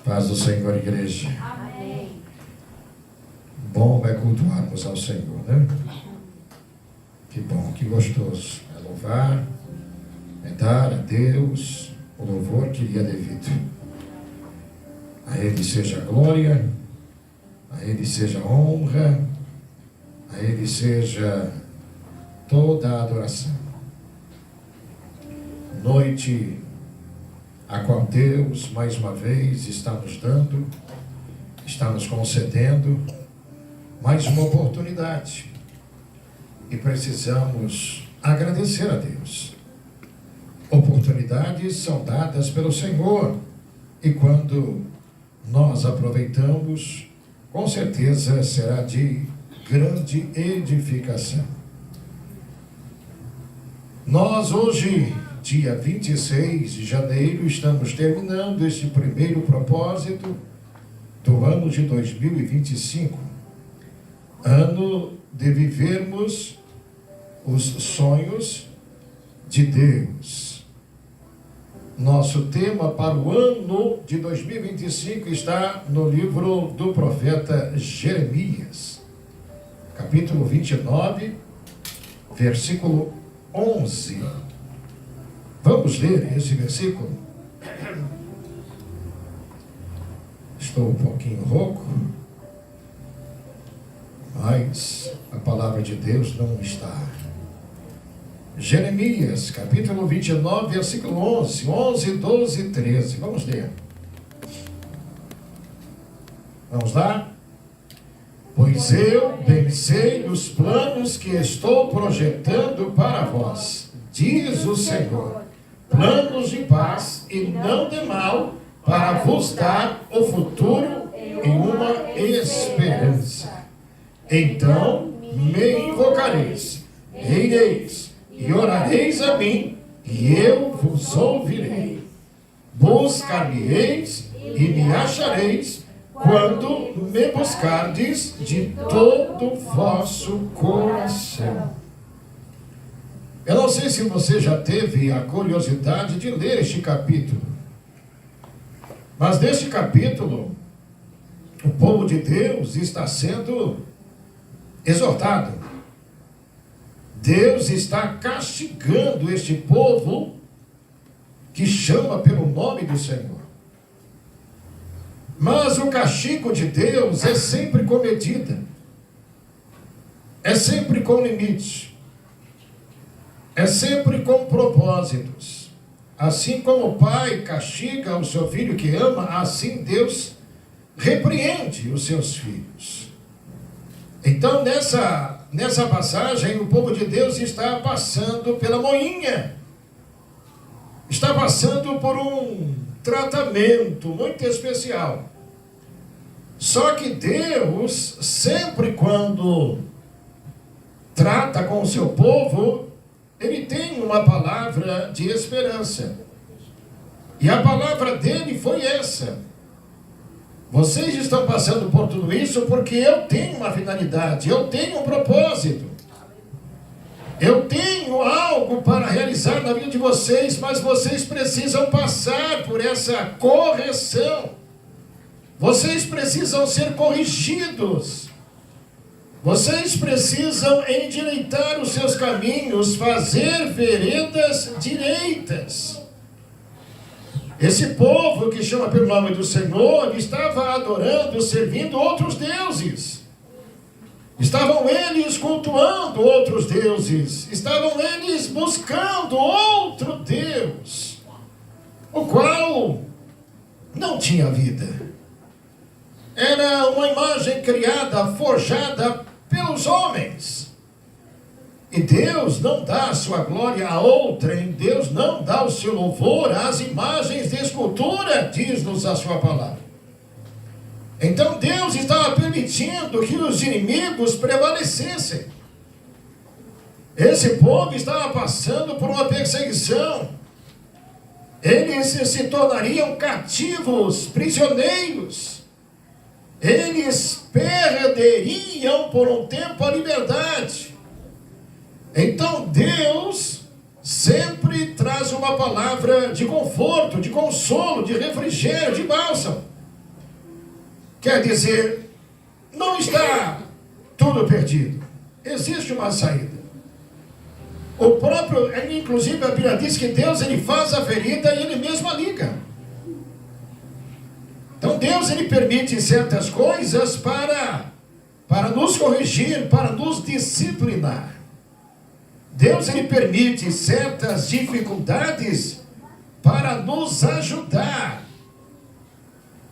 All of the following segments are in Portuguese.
Paz do Senhor, igreja. Amém. Bom é cultuarmos ao Senhor, né? Que bom, que gostoso. É louvar, é dar a Deus o louvor que lhe é devido. A Ele seja a glória, a Ele seja a honra, a Ele seja toda a adoração. Noite a qual Deus, mais uma vez, está nos dando, está nos concedendo mais uma oportunidade. E precisamos agradecer a Deus. Oportunidades são dadas pelo Senhor. E quando nós aproveitamos, com certeza será de grande edificação. Nós hoje, dia 26 de janeiro, estamos terminando este primeiro propósito do ano de 2025. Ano de vivermos os sonhos de Deus. Nosso tema para o ano de 2025 está no livro do profeta Jeremias, capítulo 29, versículo 11. Vamos ler esse versículo? Estou um pouquinho rouco, mas a palavra de Deus não está. Jeremias, capítulo 29, versículo 11, 12 e 13. Vamos ler. Vamos lá? Pois eu bem sei os planos que estou projetando para vós, diz o Senhor, planos de paz e não de mal, para vos dar o futuro e uma esperança. Então me invocareis, reireis, e orareis a mim, e eu vos ouvirei. Buscar-me-eis e me achareis, quando me buscardes de todo o vosso coração. Eu não sei se você já teve a curiosidade de ler este capítulo, mas neste capítulo, o povo de Deus está sendo exortado. Deus está castigando este povo que chama pelo nome do Senhor. Mas o castigo de Deus é sempre com medida, é sempre com limite, é sempre com propósitos. Assim como o pai castiga o seu filho que ama, assim Deus repreende os seus filhos. Então, nessa passagem, o povo de Deus está passando pela moinha, está passando por um tratamento muito especial. Só que Deus, sempre quando trata com o seu povo, Ele tem uma palavra de esperança. E a palavra dele foi essa: vocês estão passando por tudo isso porque eu tenho uma finalidade, eu tenho um propósito. Eu tenho algo para realizar na vida de vocês, mas vocês precisam passar por essa correção. Vocês precisam ser corrigidos. Vocês precisam endireitar os seus caminhos, fazer veredas direitas. Esse povo que chama pelo nome do Senhor estava adorando, servindo outros deuses. Estavam eles cultuando outros deuses. Estavam eles buscando outro Deus, o qual não tinha vida. Era uma imagem criada, forjada pelos homens. E Deus não dá a sua glória a outrem, Deus não dá o seu louvor às imagens de escultura, diz-nos a sua palavra. Então Deus estava permitindo que os inimigos prevalecessem. Esse povo estava passando por uma perseguição. Eles se tornariam cativos, prisioneiros. Eles perderiam por um tempo a liberdade. Então Deus sempre traz uma palavra de conforto, de consolo, de refrigério, de bálsamo. Quer dizer, não está tudo perdido. Existe uma saída. O próprio, inclusive a Bíblia diz que Deus ele faz a ferida e ele mesmo a liga. Então Deus ele permite certas coisas para nos corrigir, para nos disciplinar. Deus ele permite certas dificuldades para nos ajudar,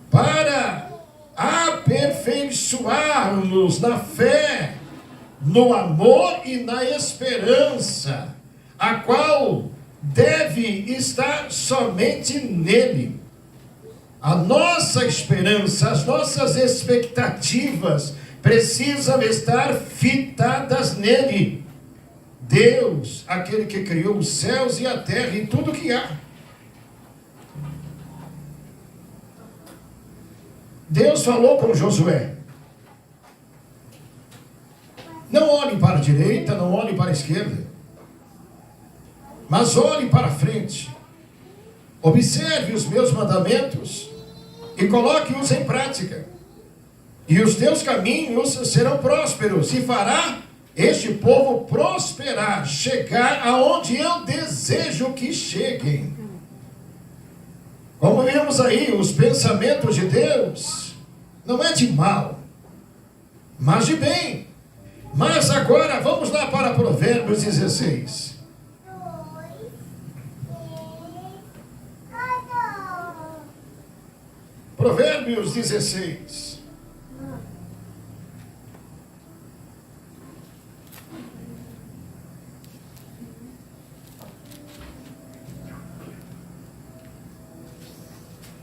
para aperfeiçoar-nos na fé, no amor e na esperança, a qual deve estar somente nele. A nossa esperança, as nossas expectativas precisam estar fitadas nele. Deus, aquele que criou os céus e a terra e tudo que há. Deus falou com Josué: não olhe para a direita, não olhe para a esquerda, mas olhe para a frente. Observe os meus mandamentos e coloque-os em prática. E os teus caminhos serão prósperos, e fará este povo prosperar, chegar aonde eu desejo que cheguem. Como vemos aí, os pensamentos de Deus não é de mal, mas de bem. Mas agora vamos lá para Provérbios 16. Provérbios 16.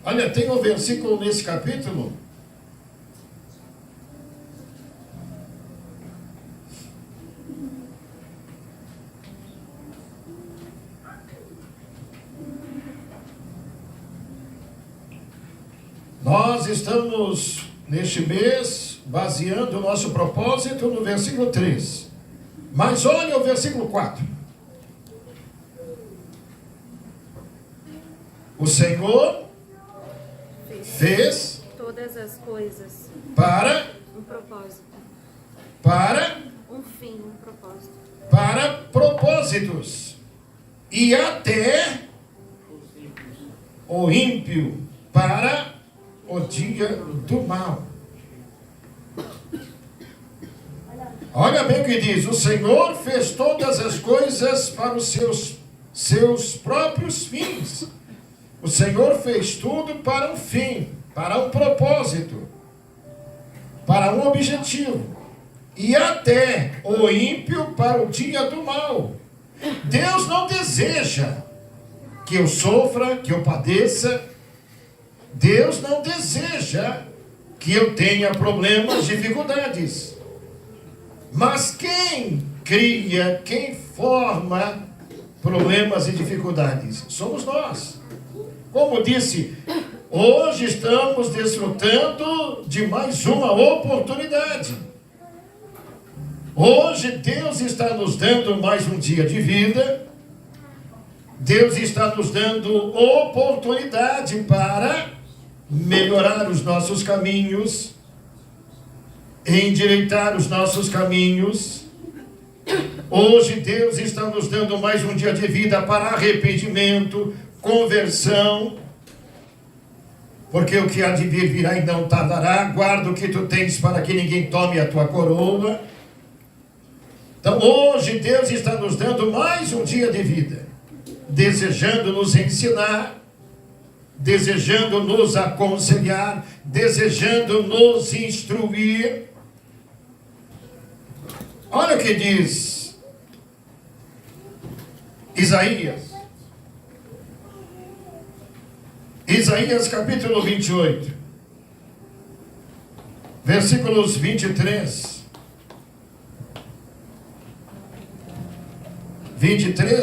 Olha, tem um versículo nesse capítulo nós estamos neste mês baseando o nosso propósito no versículo 3. Mas olha o versículo 4. O Senhor fez todas as coisas para um propósito, para um fim, um propósito, para propósitos, e até o ímpio para o dia do mal. Olha bem o que diz: o Senhor fez todas as coisas para os seus próprios fins. O Senhor fez tudo para um fim, para um propósito, para um objetivo, e até o ímpio para o dia do mal. Deus não deseja que eu sofra, que eu padeça. Deus não deseja que eu tenha problemas, dificuldades. Mas quem cria, quem forma problemas e dificuldades? Somos nós. Como disse, hoje estamos desfrutando de mais uma oportunidade. Hoje Deus está nos dando mais um dia de vida. Deus está nos dando oportunidade para melhorar os nossos caminhos, endireitar os nossos caminhos. Hoje Deus está nos dando mais um dia de vida para arrependimento, conversão, porque o que há de vir virá e não tardará. Guarda o que tu tens para que ninguém tome a tua coroa. Então hoje Deus está nos dando mais um dia de vida, desejando nos ensinar, desejando nos aconselhar, desejando nos instruir. Olha o que diz Isaías. Isaías capítulo 28, versículos 23,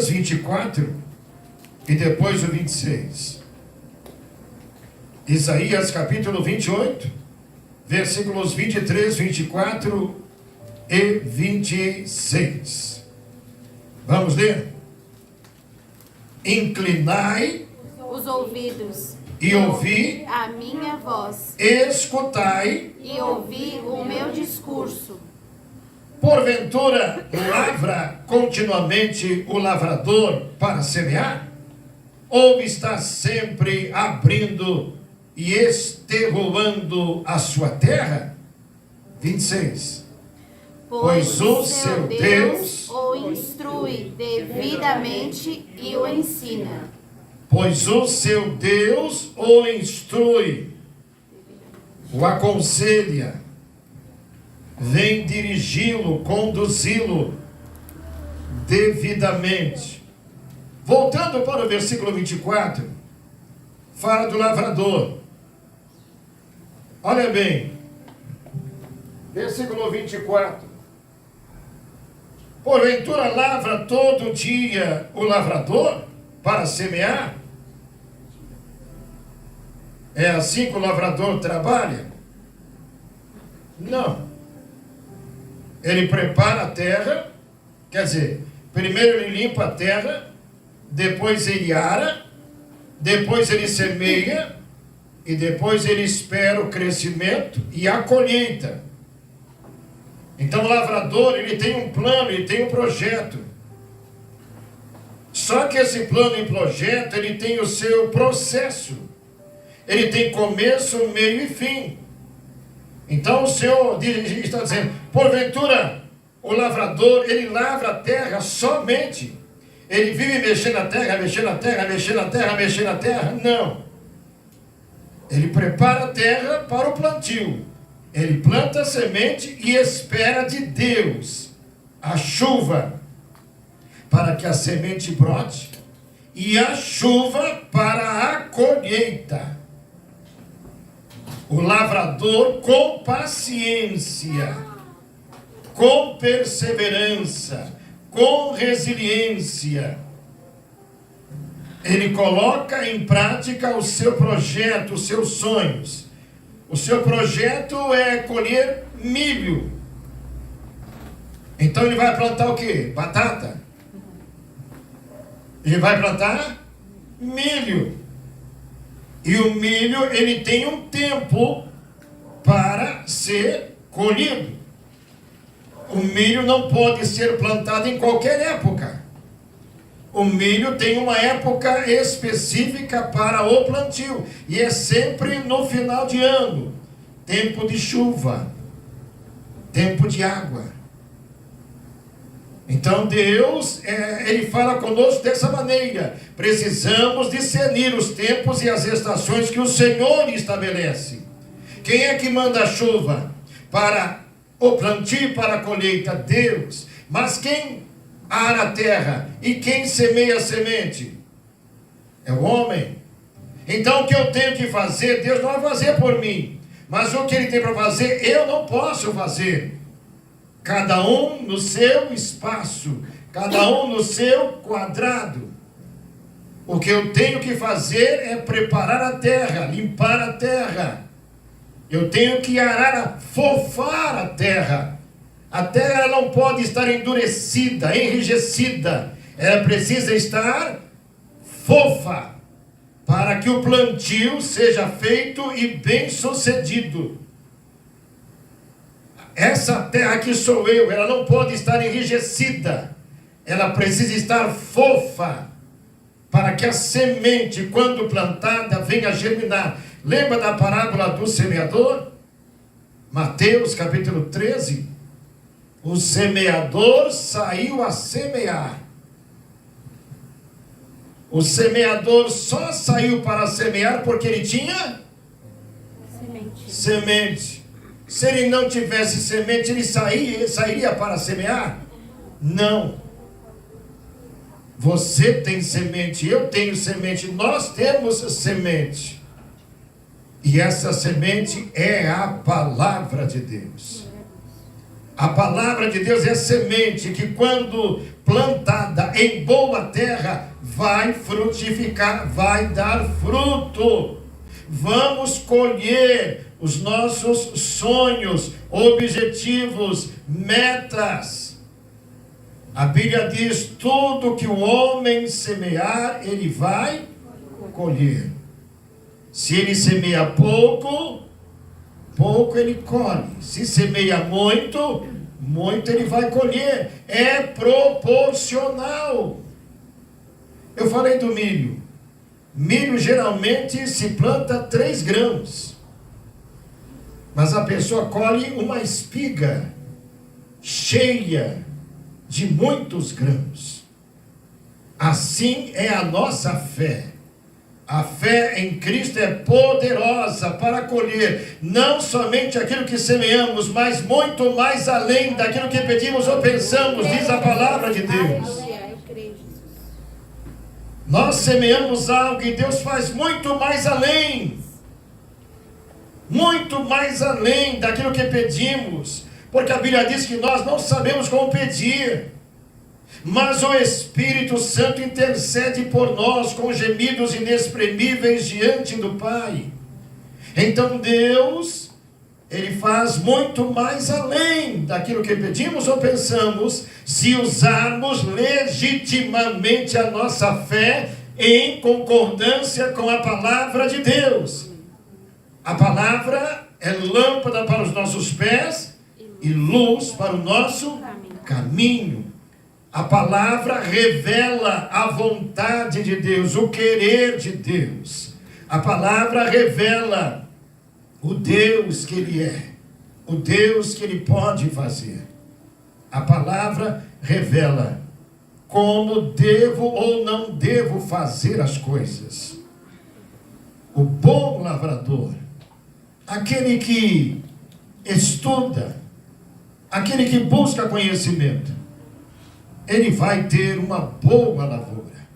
24 e depois o 26. Isaías capítulo 28, versículos 23, 24 e 26. Vamos ler? Inclinai os ouvidos e ouvi, a minha voz, escutai, e ouvi o meu discurso. porventura lavra continuamente o lavrador para semear? Ou está sempre abrindo e esterroando a sua terra? 26. Pois o seu Deus o instrui devidamente e o ensina. Pois o seu Deus o instrui, o aconselha, vem dirigi-lo, conduzi-lo devidamente. Voltando para o versículo 24, fala do lavrador. Olha bem, versículo 24. Porventura lavra todo dia o lavrador para semear? É assim que o lavrador trabalha? Não. Ele prepara a terra, quer dizer, primeiro ele limpa a terra, depois ele ara, depois ele semeia, e depois ele espera o crescimento e a colheita. Então o lavrador, ele tem um plano, ele tem um projeto. Só que esse plano e projeto, ele tem o seu processo. Ele tem começo, meio e fim. Então o Senhor está dizendo, porventura, o lavrador, ele lavra a terra somente. Ele vive mexendo na terra, mexendo na terra, mexendo na terra, mexendo na terra. Não. Ele prepara a terra para o plantio. Ele planta a semente e espera de Deus a chuva para que a semente brote e a chuva para a colheita. O lavrador, com paciência, com perseverança, com resiliência, ele coloca em prática o seu projeto, os seus sonhos. O seu projeto é colher milho. Então ele vai plantar o quê? Batata. Ele vai plantar milho. E o milho, ele tem um tempo para ser colhido. O milho não pode ser plantado em qualquer época. O milho tem uma época específica para o plantio. E é sempre no final de ano. Tempo de chuva. Tempo de água. Então Deus, Ele fala conosco dessa maneira. Precisamos discernir os tempos e as estações que o Senhor estabelece. Quem é que manda a chuva para o plantio e para a colheita? Deus. Mas quem ara a terra e quem semeia a semente? É o homem. Então o que eu tenho que fazer, Deus não vai fazer por mim. Mas o que Ele tem para fazer, eu não posso fazer. Cada um no seu espaço, cada um no seu quadrado. O que eu tenho que fazer é preparar a terra, limpar a terra. Eu tenho que arar, fofar a terra. A terra não pode estar endurecida, enrijecida. Ela precisa estar fofa, para que o plantio seja feito e bem sucedido. Essa terra que sou eu, ela não pode estar enrijecida. Ela precisa estar fofa, para que a semente, quando plantada, venha germinar. Lembra da parábola do semeador? Mateus capítulo 13. O semeador saiu a semear. O semeador só saiu para semear porque ele tinha semente. Se ele não tivesse semente, ele sairia para semear? Não. Você tem semente, eu tenho semente, nós temos semente. E essa semente é a palavra de Deus. A palavra de Deus é semente que, quando plantada em boa terra, vai frutificar, vai dar fruto. Vamos colher os nossos sonhos, objetivos, metas. A Bíblia diz: tudo que o homem semear, ele vai colher. Se ele semeia pouco, pouco ele colhe. Se semeia muito, muito ele vai colher. É proporcional. Eu falei do milho. Milho geralmente se planta 3 grãos. Mas a pessoa colhe uma espiga cheia de muitos grãos. Assim é a nossa fé. A fé em Cristo é poderosa para colher não somente aquilo que semeamos, mas muito mais além daquilo que pedimos ou pensamos, diz a palavra de Deus. Nós semeamos algo e Deus faz muito mais além daquilo que pedimos, porque a Bíblia diz que nós não sabemos como pedir, mas o Espírito Santo intercede por nós com gemidos inexprimíveis diante do Pai. Então Deus, Ele faz muito mais além daquilo que pedimos ou pensamos, se usarmos legitimamente a nossa fé em concordância com a palavra de Deus. A palavra é lâmpada para os nossos pés e luz para o nosso caminho. A palavra revela a vontade de Deus, o querer de Deus. A palavra revela o Deus que Ele é, o Deus que Ele pode fazer. A palavra revela como devo ou não devo fazer as coisas. O bom lavrador, aquele que estuda, aquele que busca conhecimento, ele vai ter uma boa lavoura.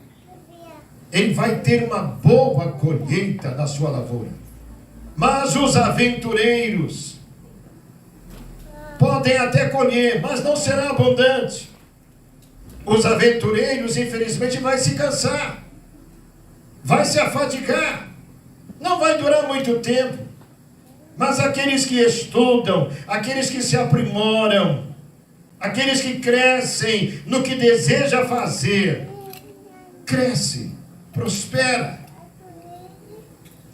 Ele vai ter uma boa colheita da sua lavoura. Mas os aventureiros podem até colher, mas não será abundante. Os aventureiros, infelizmente, vai se cansar, vai se afadigar, não vai durar muito tempo. Mas aqueles que estudam, aqueles que se aprimoram, aqueles que crescem no que deseja fazer, cresce, prospera,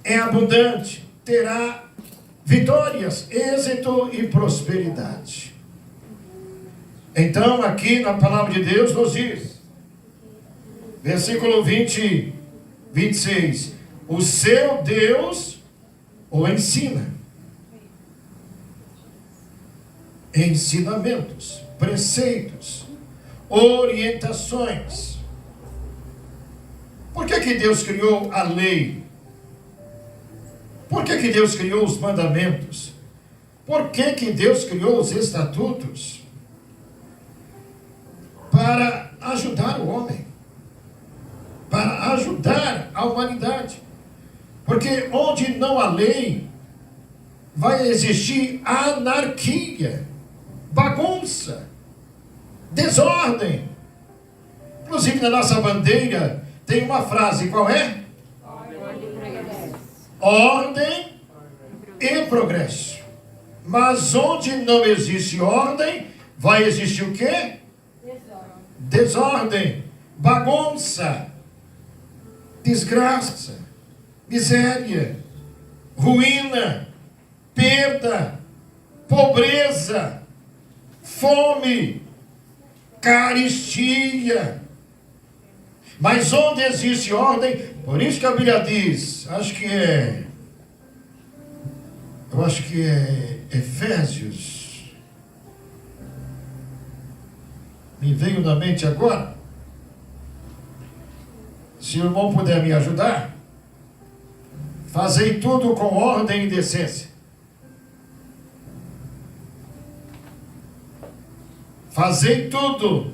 é abundante, terá vitórias, êxito e prosperidade. Então, aqui na palavra de Deus nos diz, versículo 26, o seu Deus o ensina. Ensinamentos, preceitos, orientações. Por que Deus criou a lei? Por que Deus criou os mandamentos? Por que Deus criou os estatutos? Para ajudar o homem, para ajudar a humanidade. Porque onde não há lei, vai existir anarquia, bagunça, desordem. Inclusive na nossa bandeira tem uma frase, qual é? Ordem e progresso. Mas onde não existe ordem, vai existir o quê? Desordem, bagunça, desgraça, miséria, ruína, perda, pobreza, fome, carestia. Mas onde existe ordem, por isso que a Bíblia diz, eu acho que é Efésios, me veio na mente agora, se o irmão puder me ajudar, fazei tudo com ordem e decência. Fazei tudo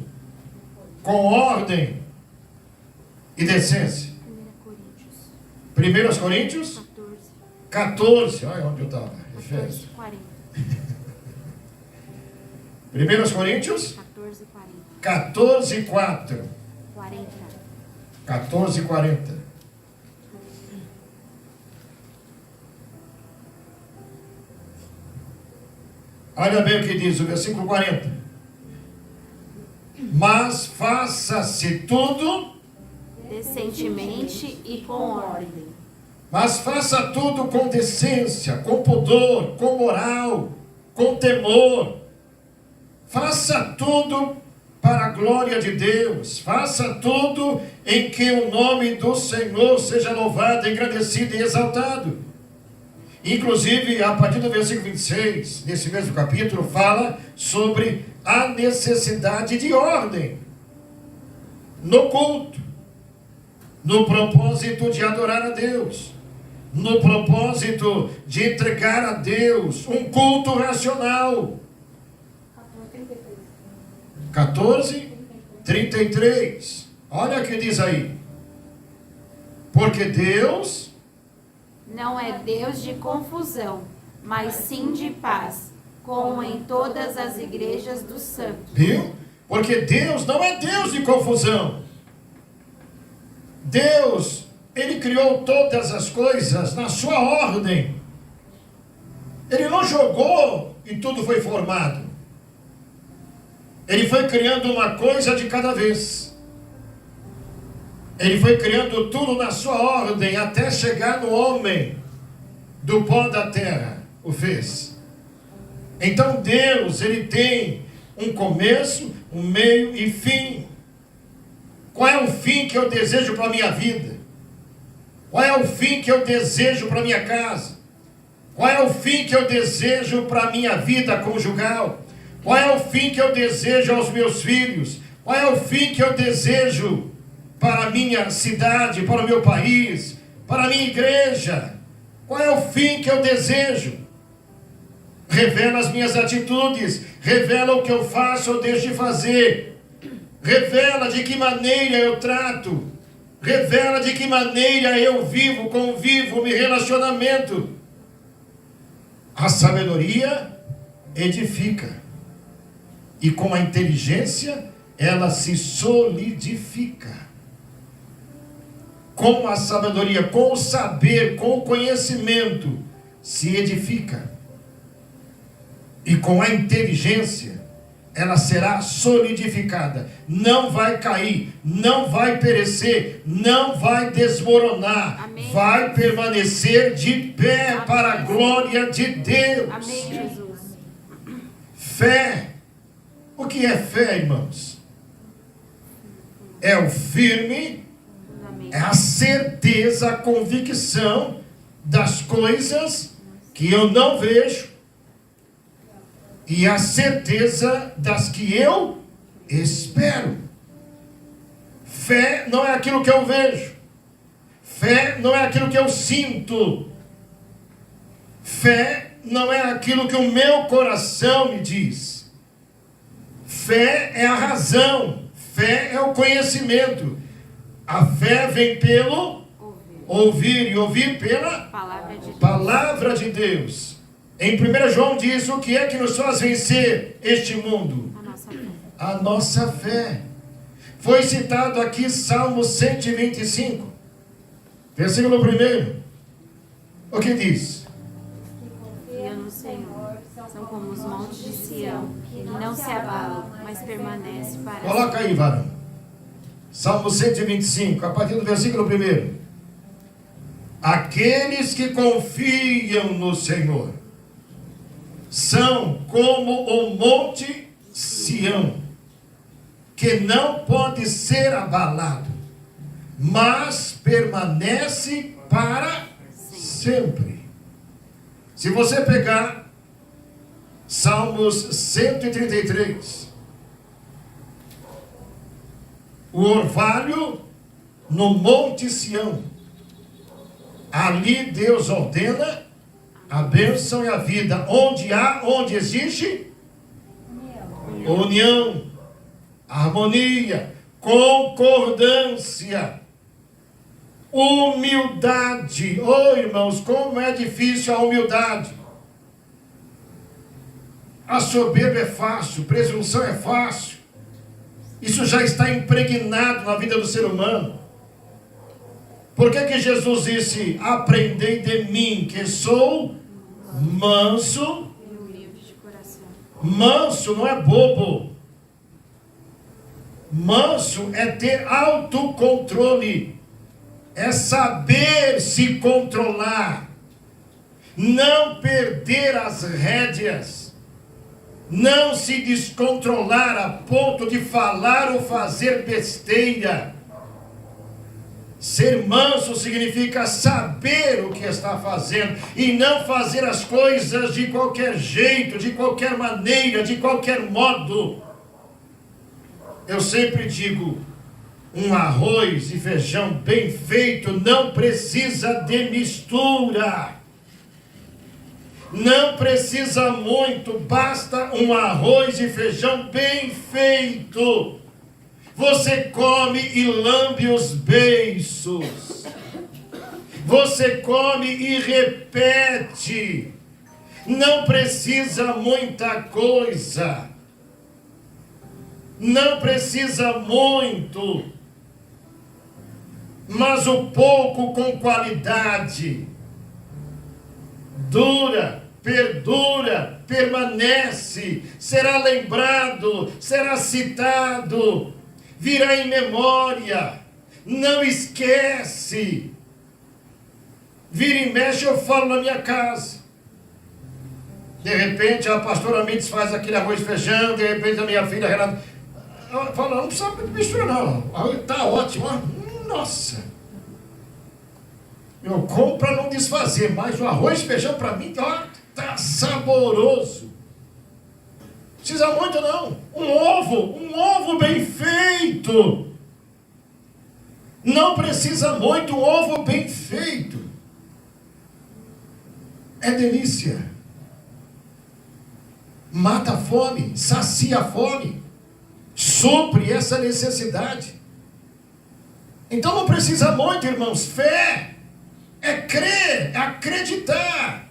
com ordem e decência. 1 Coríntios 14, olha onde eu estava. Efésios 1 Coríntios 14, 4. 14, 40. Olha bem o que diz o versículo 40. Mas faça-se tudo decentemente e com ordem. Mas faça tudo com decência, com pudor, com moral, com temor. Faça tudo para a glória de Deus. Faça tudo em que o nome do Senhor seja louvado, engrandecido e exaltado. Inclusive, a partir do versículo 26, nesse mesmo capítulo, fala sobre a necessidade de ordem no culto, no propósito de adorar a Deus, no propósito de entregar a Deus um culto racional. 14:33. Olha o que diz aí. Porque Deus não é Deus de confusão, mas sim de paz, como em todas as igrejas dos santos. Viu? Porque Deus não é Deus de confusão. Deus, Ele criou todas as coisas na sua ordem. Ele não jogou e tudo foi formado. Ele foi criando uma coisa de cada vez. Ele foi criando tudo na sua ordem, até chegar no homem, do pó da terra, o fez. Então Deus, Ele tem um começo, um meio e fim. Qual é o fim que eu desejo para a minha vida? Qual é o fim que eu desejo para a minha casa? Qual é o fim que eu desejo para a minha vida conjugal? Qual é o fim que eu desejo aos meus filhos? Qual é o fim que eu desejo para a minha cidade, para o meu país, para a minha igreja? Qual é o fim que eu desejo? Revela as minhas atitudes, revela o que eu faço ou deixo de fazer, revela de que maneira eu trato, revela de que maneira eu vivo, convivo, me relacionamento. A sabedoria edifica, e com a inteligência ela se solidifica. Com a sabedoria, com o saber, com o conhecimento, se edifica. E com a inteligência, ela será solidificada. Não vai cair, não vai perecer, não vai desmoronar. Amém. Vai permanecer de pé. Amém. Para a glória de Deus. Amém, Jesus. Fé. O que é fé, irmãos? É o firme, é a certeza, a convicção das coisas que eu não vejo e a certeza das que eu espero. Fé não é aquilo que eu vejo. Fé não é aquilo que eu sinto. Fé não é aquilo que o meu coração me diz. Fé é a razão, fé é o conhecimento. A fé vem pelo ouvir e ouvir pela palavra de Deus. Em 1 João diz: o que é que nos faz vencer este mundo? A nossa fé. Foi citado aqui Salmo 125, versículo 1. O que diz? Confiam no Senhor, são como os montes de Sião, que não se abalam, mas permanecem para sempre. Coloca aí, varão. Salmo 125, a partir do versículo 1. Aqueles que confiam no Senhor são como o monte Sião, que não pode ser abalado, mas permanece para sempre. Se você pegar Salmos 133, o orvalho no Monte Sião, ali Deus ordena a bênção e a vida. Onde existe união, harmonia, concordância, humildade. Oh, irmãos, como é difícil a humildade. A soberba é fácil, presunção é fácil. Isso já está impregnado na vida do ser humano. Por que Jesus disse: aprendei de mim, que sou manso? Manso não é bobo. Manso é ter autocontrole. é saber se controlar, não perder as rédeas, não se descontrolar a ponto de falar ou fazer besteira. Ser manso significa saber o que está fazendo e não fazer as coisas de qualquer jeito, de qualquer maneira, de qualquer modo. Eu sempre digo, um arroz e feijão bem feito não precisa de mistura. Não precisa muito, basta um arroz e feijão bem feito. Você come e lambe os beiços. Você come e repete. Não precisa muita coisa. Não precisa muito. Mas o pouco com qualidade dura, perdura, permanece, será lembrado, será citado, virá em memória, não esquece. Vira e mexe, eu falo na minha casa. De repente a pastora Mites faz aquele arroz e feijão, de repente a minha filha Renata fala, não precisa misturar não, está ótimo, nossa. Eu compro para não desfazer, mas o arroz e feijão para mim está saboroso. Não precisa muito não. Um ovo bem feito. Não precisa muito, um ovo bem feito. É delícia. Mata a fome, sacia a fome, supre essa necessidade. Então não precisa muito, irmãos. Fé é crer, é acreditar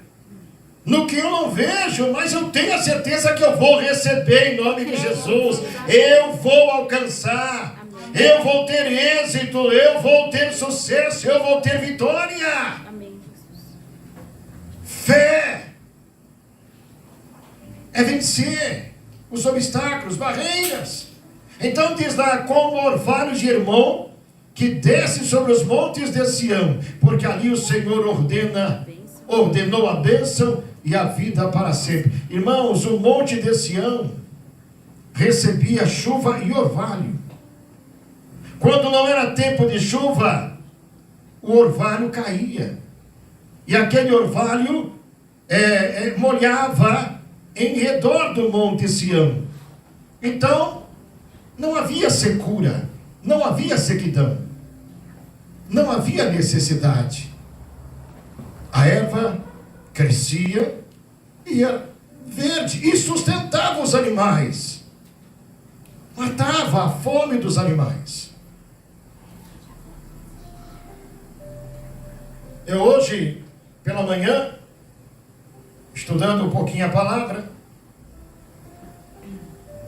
no que eu não vejo, mas eu tenho a certeza que eu vou receber em nome de Jesus. Eu vou alcançar, eu vou ter êxito, eu vou ter sucesso, eu vou ter vitória. Amém, Jesus. Fé é vencer os obstáculos, barreiras. Então diz lá, como orvalho de Hermon, que desce sobre os montes de Sião, porque ali o Senhor ordenou a bênção e a vida para sempre. Irmãos, o monte de Sião recebia chuva e orvalho. Quando não era tempo de chuva, o orvalho caía, e aquele orvalho molhava em redor do monte Sião. Então não havia secura, não havia sequidão, não havia necessidade. A erva crescia, ia verde e sustentava os animais, matava a fome dos animais. Eu hoje, pela manhã, estudando um pouquinho a palavra,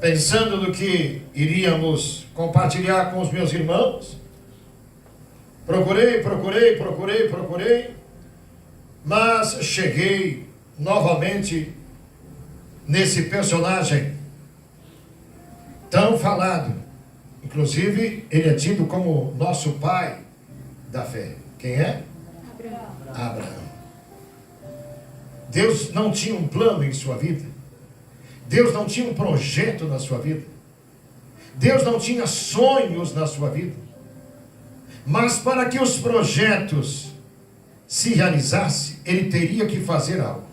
pensando no que iríamos compartilhar com os meus irmãos, procurei, mas cheguei novamente nesse personagem tão falado. Inclusive, ele é tido como nosso pai da fé. Quem é? Abraão. Deus não tinha um plano em sua vida. Deus não tinha um projeto na sua vida. Deus não tinha sonhos na sua vida. Mas para que os projetos se realizassem, ele teria que fazer algo.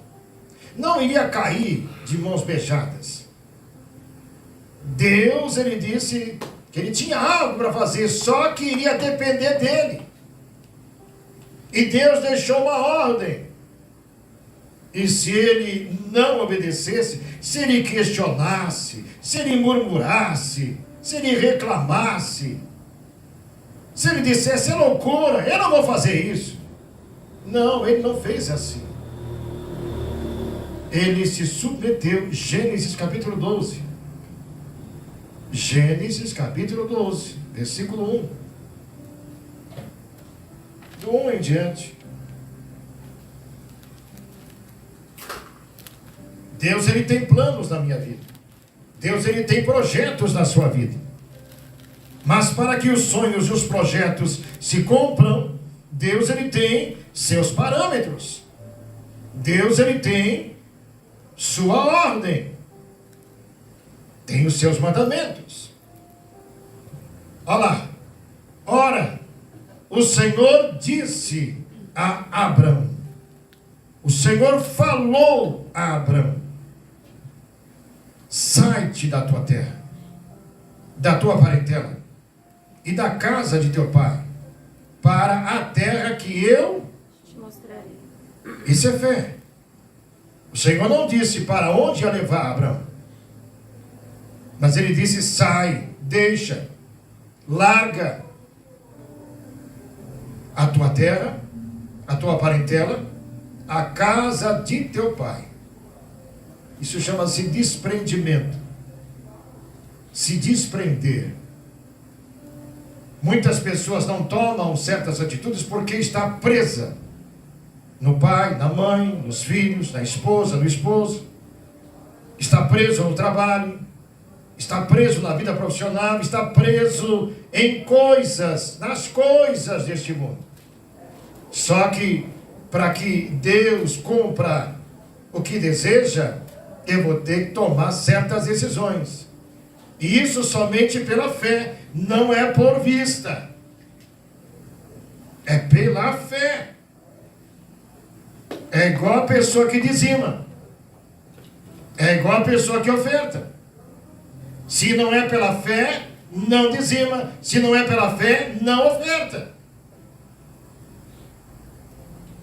Não iria cair de mãos beijadas. Deus, ele disse que ele tinha algo para fazer, só que iria depender dele. E Deus deixou uma ordem. E se ele não obedecesse, se ele questionasse, se ele murmurasse, se ele reclamasse, se ele dissesse, é loucura, eu não vou fazer isso. Não, ele não fez assim. Ele se submeteu. Gênesis capítulo 12. Gênesis capítulo 12, versículo 1. Do 1 em diante. Deus, ele tem planos na minha vida. Deus, ele tem projetos na sua vida. Mas para que os sonhos e os projetos se cumpram, Deus, ele tem seus parâmetros. Deus, ele tem sua ordem. Tem os seus mandamentos. Olha lá. Ora, o Senhor disse a Abrão. O Senhor falou a Abrão: sai-te da tua terra, da tua parentela e da casa de teu pai, para a terra que eu te mostrarei. Isso é fé. O Senhor não disse para onde ia levar Abrão, mas ele disse: sai, deixa, larga a tua terra, a tua parentela, a casa de teu pai. Isso chama-se desprendimento. Se desprender. Muitas pessoas não tomam certas atitudes porque está presa no pai, na mãe, nos filhos, na esposa, no esposo. Está preso no trabalho, está preso na vida profissional, está preso em coisas, nas coisas deste mundo. Só que para que Deus cumpra o que deseja, eu vou ter que tomar certas decisões. E isso somente pela fé, não é por vista. É pela fé. É igual a pessoa que dizima. É igual a pessoa que oferta. Se não é pela fé, não dizima. Se não é pela fé, não oferta.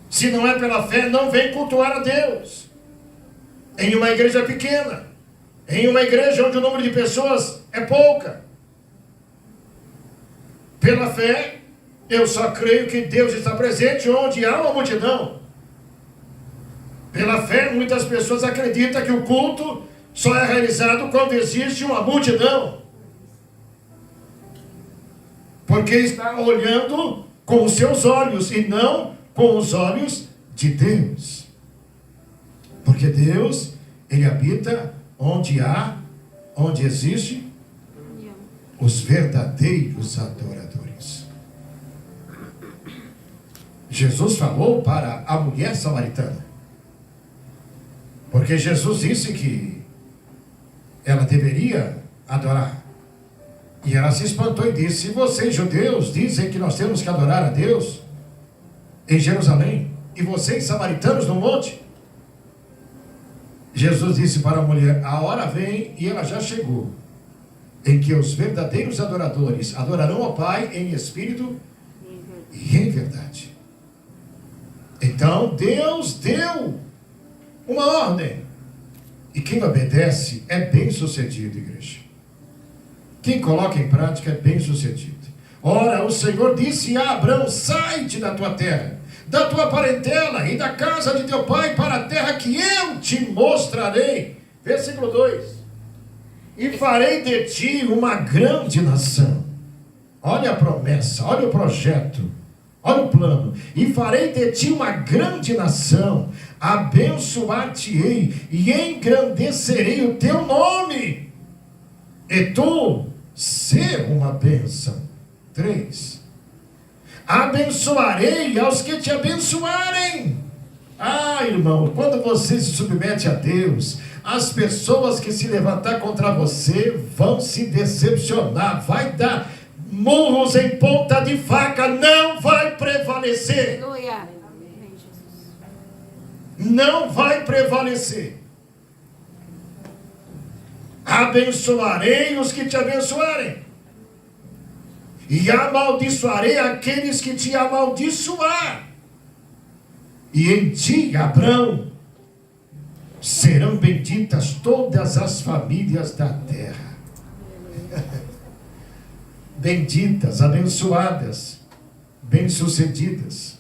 Se não é pela fé, não vem cultuar a Deus. Em uma igreja pequena, em uma igreja onde o número de pessoas é pouca. Pela fé, eu só creio que Deus está presente onde há uma multidão. Pela fé, muitas pessoas acreditam que o culto só é realizado quando existe uma multidão. Porque está olhando com os seus olhos e não com os olhos de Deus. Porque Deus, ele habita onde existe os verdadeiros adoradores. Jesus falou para a mulher samaritana, porque Jesus disse que ela deveria adorar. E ela se espantou e disse: se vocês judeus dizem que nós temos que adorar a Deus em Jerusalém, e vocês samaritanos no monte. Jesus disse para a mulher: a hora vem, e ela já chegou, em que os verdadeiros adoradores adorarão ao Pai em espírito e em verdade. Então Deus deu uma ordem, e quem obedece é bem sucedido, igreja. Quem coloca em prática é bem sucedido. Ora, o Senhor disse a Abrão: sai-te da tua terra, da tua parentela e da casa de teu pai, para a terra que eu te mostrarei. Versículo 2: e farei de ti uma grande nação. Olha a promessa, olha o projeto, olha o plano. E farei de ti uma grande nação, abençoar-te-ei e engrandecerei o teu nome, e tu ser uma bênção. 3: abençoarei aos que te abençoarem. Ah, irmão, quando você se submete a Deus, as pessoas que se levantar contra você vão se decepcionar, vai dar murros em ponta de faca, não vai prevalecer. Aleluia. Amém, Jesus. Não vai prevalecer. Abençoarei os que te abençoarem, e amaldiçoarei aqueles que te amaldiçoar. E em ti, Abrão, serão benditas todas as famílias da terra. Benditas, abençoadas, bem-sucedidas.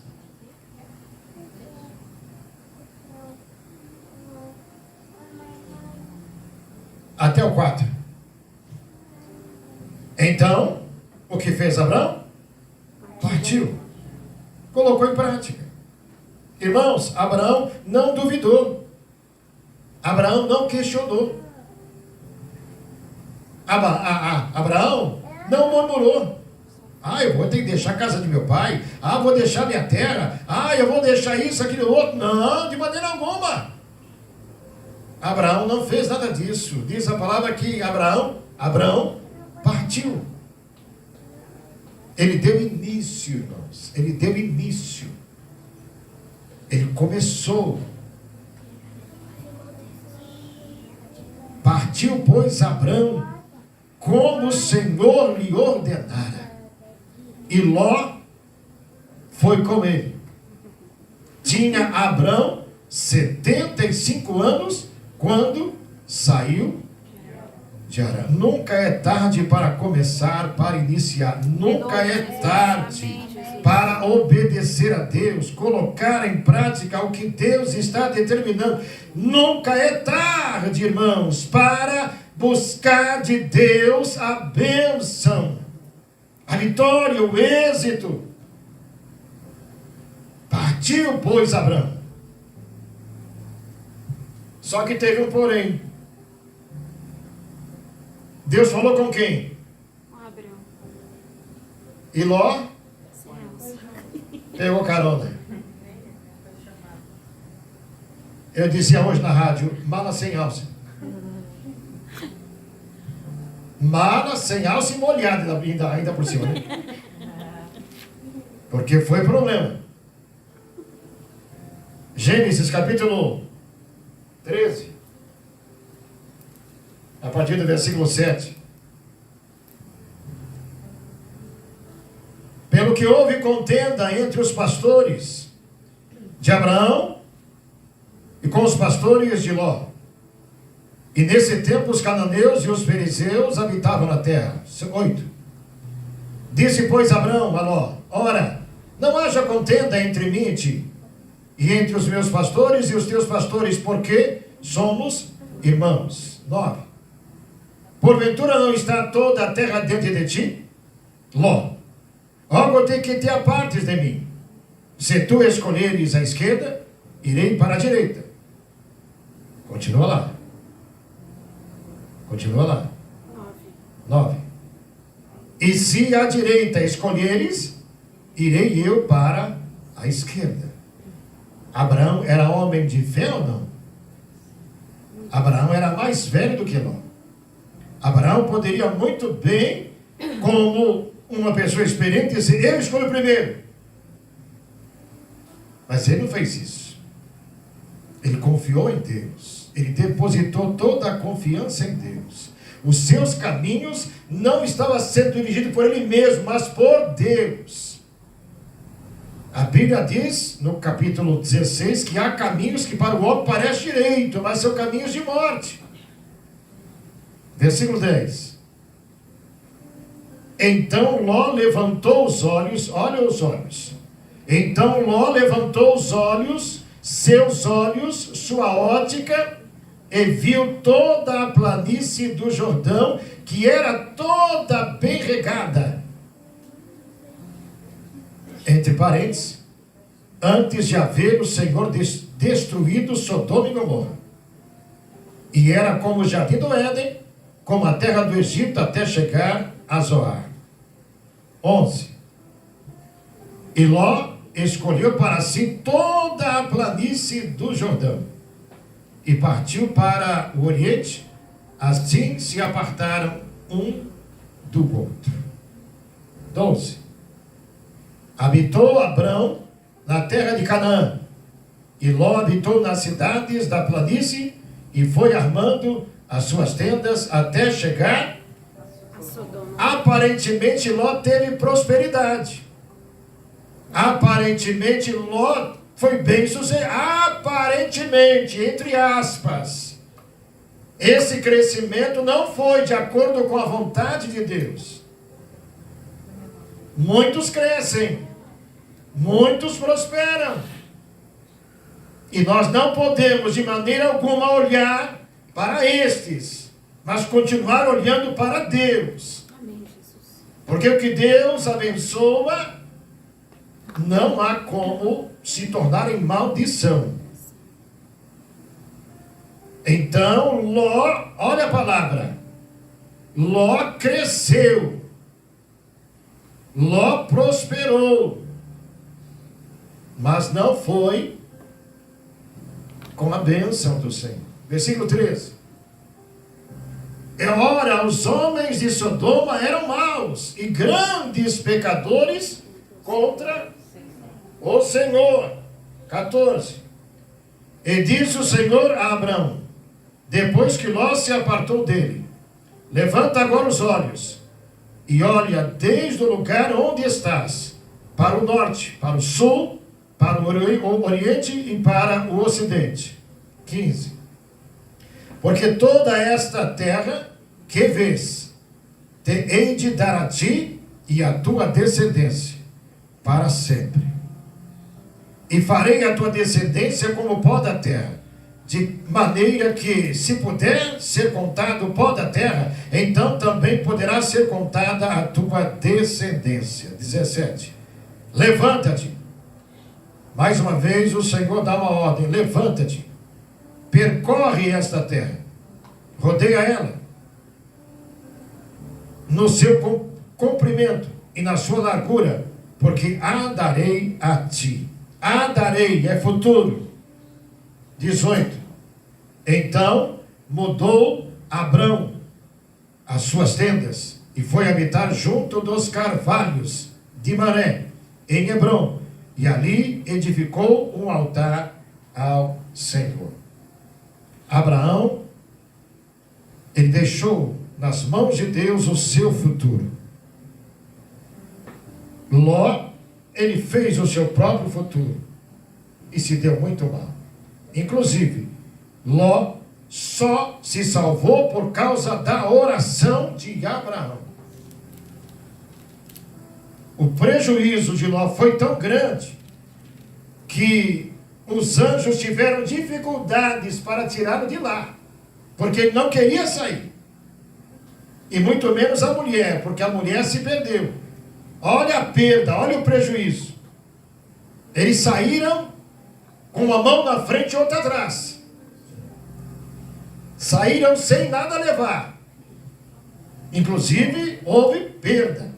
Até o 4. Então, o que fez Abrão? Partiu. Colocou em prática. Irmãos, Abraão não duvidou. Abraão não questionou. Abraão não murmurou. Ah, eu vou ter que deixar a casa de meu pai. Ah, vou deixar minha terra. Ah, eu vou deixar isso, aquilo, outro. Não, de maneira alguma. Abraão não fez nada disso. Diz a palavra que Abraão partiu. Ele deu início, irmãos. Ele deu início. Ele começou. Partiu, pois, Abraão, como o Senhor lhe ordenara. E Ló foi com ele. Tinha Abraão 75 anos quando saiu de Harã. Nunca é tarde para começar, para iniciar. Nunca é tarde para obedecer a Deus, colocar em prática o que Deus está determinando. Nunca é tarde, irmãos, para buscar de Deus a bênção, a vitória, o êxito. Partiu, pois, Abraão. Só que teve um porém. Deus falou com quem? Abraão. E Ló pegou carona. Eu dizia hoje na rádio, mala sem alça. Mala sem alça e molhada ainda por cima, né? Porque foi problema. Gênesis capítulo 13, a partir do versículo 7. Pelo que houve contenda entre os pastores de Abraão e com os pastores de Ló. E nesse tempo os cananeus e os fariseus habitavam na terra. 8. Disse, pois, Abraão a Ló: ora, não haja contenda entre mim e ti, e entre os meus pastores e os teus pastores, porque somos irmãos. 9. Porventura não está toda a terra dentro de ti? Ló: algo tem que te apartes de mim. Se tu escolheres a esquerda, irei para a direita. Continua lá. Continua lá. 9. E se à direita escolheres, irei eu para a esquerda. Abraão era homem de fé ou não? Abraão era mais velho do que Ló. Abraão poderia muito bem, como uma pessoa experiente, dizer: eu escolho primeiro. Mas ele não fez isso. Ele confiou em Deus. Ele depositou toda a confiança em Deus. Os seus caminhos não estavam sendo dirigidos por ele mesmo, mas por Deus. A Bíblia diz, no capítulo 16, que há caminhos que para o homem parecem direito, mas são caminhos de morte. Versículo 10. Então Ló levantou os olhos, olha os olhos. Então Ló levantou os olhos, seus olhos, sua ótica, e viu toda a planície do Jordão, que era toda bem regada. Entre parênteses, antes de haver o Senhor destruído Sodoma e Gomorra. E era como o jardim do Éden, como a terra do Egito, até chegar a Zoar. 11. E Ló escolheu para si toda a planície do Jordão e partiu para o Oriente. Assim se apartaram um do outro. 12. Habitou Abrão na terra de Canaã, e Ló habitou nas cidades da planície, e foi armando as suas tendas até chegar a Sodoma. Aparentemente Ló teve prosperidade. Aparentemente Ló foi bem sucedido. Aparentemente, entre aspas. Esse crescimento não foi de acordo com a vontade de Deus. Muitos crescem, muitos prosperam. E nós não podemos de maneira alguma olhar para estes, mas continuar olhando para Deus. Amém, Jesus. Porque o que Deus abençoa, não há como se tornar em maldição. Então, Ló, olha a palavra, Ló cresceu. Ló prosperou, mas não foi com a bênção do Senhor. Versículo 13. Ora, os homens de Sodoma eram maus e grandes pecadores contra o Senhor. 14. E disse o Senhor a Abrão, depois que Ló se apartou dele: levanta agora os olhos e olha desde o lugar onde estás, para o norte, para o sul, para o oriente e para o ocidente. 15. Porque toda esta terra que vês, te hei de dar a ti e a tua descendência para sempre. E farei a tua descendência como o pó da terra, de maneira que, se puder ser contado o pó da terra, então também poderá ser contada a tua descendência. 17. Levanta-te. Mais uma vez o Senhor dá uma ordem: levanta-te, percorre esta terra, rodeia ela, no seu comprimento e na sua largura, porque a darei a ti. A darei é futuro. 18. Então mudou Abrão as suas tendas e foi habitar junto dos carvalhos de Mamré, em Hebrom, e ali edificou um altar ao Senhor. Abraão, ele deixou nas mãos de Deus o seu futuro. Ló, ele fez o seu próprio futuro e se deu muito mal. Inclusive, Ló só se salvou por causa da oração de Abraão. O prejuízo de Ló foi tão grande que os anjos tiveram dificuldades para tirá-lo de lá, porque ele não queria sair. E muito menos a mulher, porque a mulher se perdeu. Olha a perda, olha o prejuízo. Eles saíram com uma mão na frente e outra atrás. Saíram sem nada levar. Inclusive, houve perda.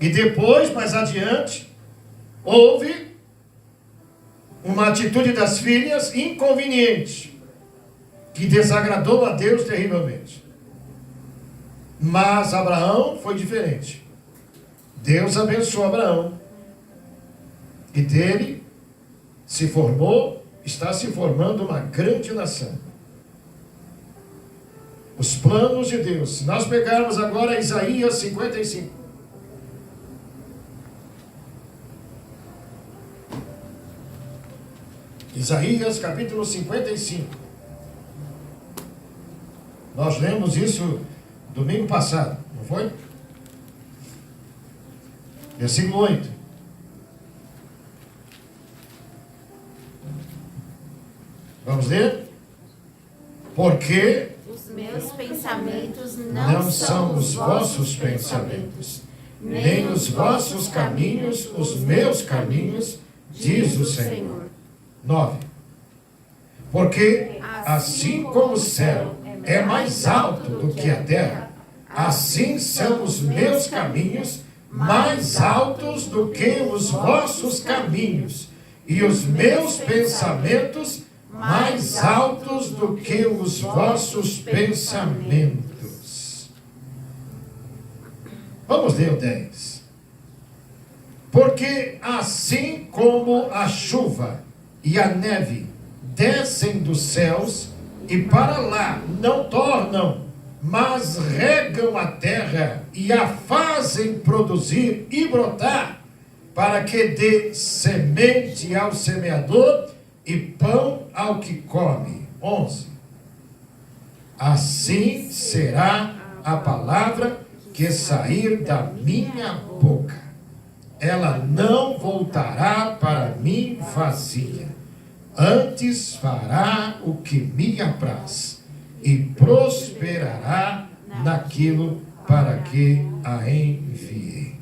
E depois, mais adiante, houve uma atitude das filhas inconveniente, que desagradou a Deus terrivelmente. Mas Abraão foi diferente. Deus abençoou Abraão. E dele está se formando uma grande nação. Os planos de Deus. Se nós pegarmos agora Isaías 55. Isaías capítulo 55. Nós lemos isso domingo passado, não foi? Versículo 8. Vamos ler? Porque os meus pensamentos não são os vossos pensamentos, nem os vossos caminhos os meus caminhos, diz o Senhor. 9. Porque assim como o céu é mais alto do que a terra, assim são os meus caminhos mais altos do que os vossos caminhos, e os meus pensamentos mais altos do que os vossos pensamentos. Vamos ler o 10. Porque assim como a chuva e a neve descem dos céus e para lá não tornam, mas regam a terra e a fazem produzir e brotar, para que dê semente ao semeador e pão ao que come. 11. Assim será a palavra que sair da minha boca. Ela não voltará para mim vazia, antes fará o que me apraz e prosperará naquilo para que a enviei.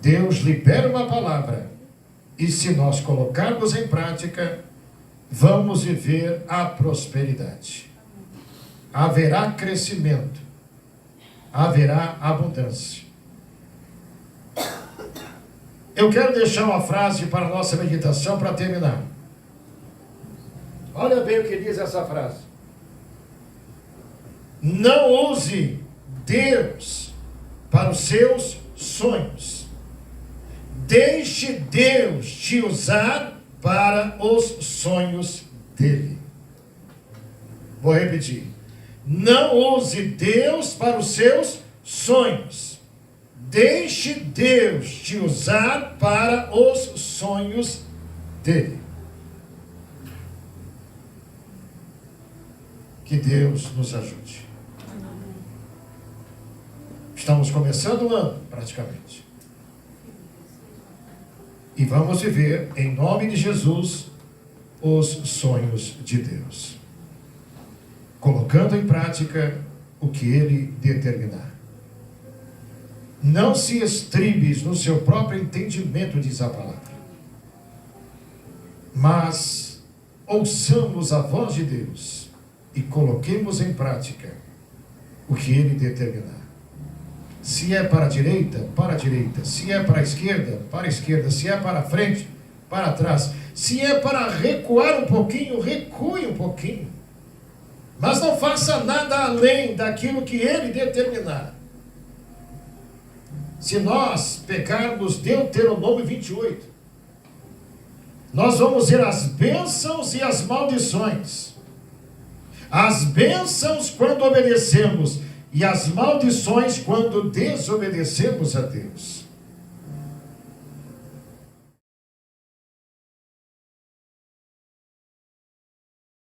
Deus libera uma palavra, e se nós colocarmos em prática, vamos viver a prosperidade. Haverá crescimento. haverá abundância. Eu quero deixar uma frase para a nossa meditação para terminar. Olha bem o que diz essa frase. Não use Deus para os seus sonhos. Deixe Deus te usar para os sonhos dele. Vou repetir. Não use Deus para os seus sonhos. Deixe Deus te usar para os sonhos dele. Que Deus nos ajude. Estamos começando o ano, praticamente. E vamos viver, em nome de Jesus, os sonhos de Deus. Colocando em prática o que Ele determinar. Não se estribes no seu próprio entendimento, diz a palavra. Mas ouçamos a voz de Deus e coloquemos em prática o que Ele determinar. Se é para a direita, para a direita. Se é para a esquerda, para a esquerda. Se é para a frente, para trás. Se é para recuar um pouquinho, recue um pouquinho. Mas não faça nada além daquilo que Ele determinar. Se nós pegarmos Deuteronômio 28, nós vamos ver as bênçãos e as maldições. As bênçãos quando obedecemos e as maldições quando desobedecemos a Deus.